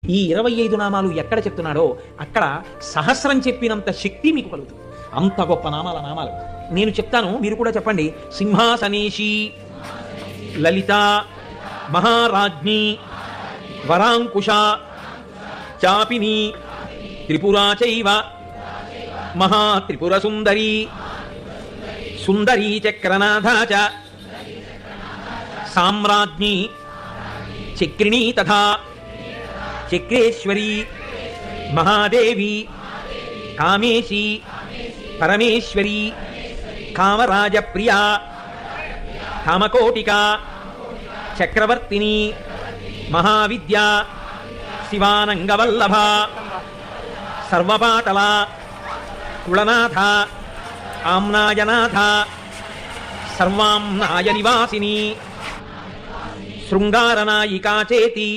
ఈ 25 నామాలు ఎక్కడ చెప్తున్నాడో అక్కడ సహస్రం చెప్పినంత శక్తి మీకు కలుగుతుంది. అంత గొప్ప నామాలు నేను చెప్తాను, మీరు కూడా చెప్పండి. సింహాసనేషి, లలిత, మహారాజ్ఞి, వరాంకుశ, చాపిని, త్రిపురా చైవ, మహాత్రిపుర సుందరి, సుందరీ చక్రనాథ చ, సామ్రాజ్ఞి, చక్రిణీ తథా చక్రేశ్వరి, మహాదేవి, కామేశి, పరమేశ్వరి, కామరాజప్రియా, కామకోటిక, చక్రవర్తిని, మహావిద్యా, శివానంగవల్లభ, సర్వపాటల, కుళనాథ, ఆమ్నాయనాథ, సర్వాంనాయ నివాసిని, శృంగారనాయికా చేతి,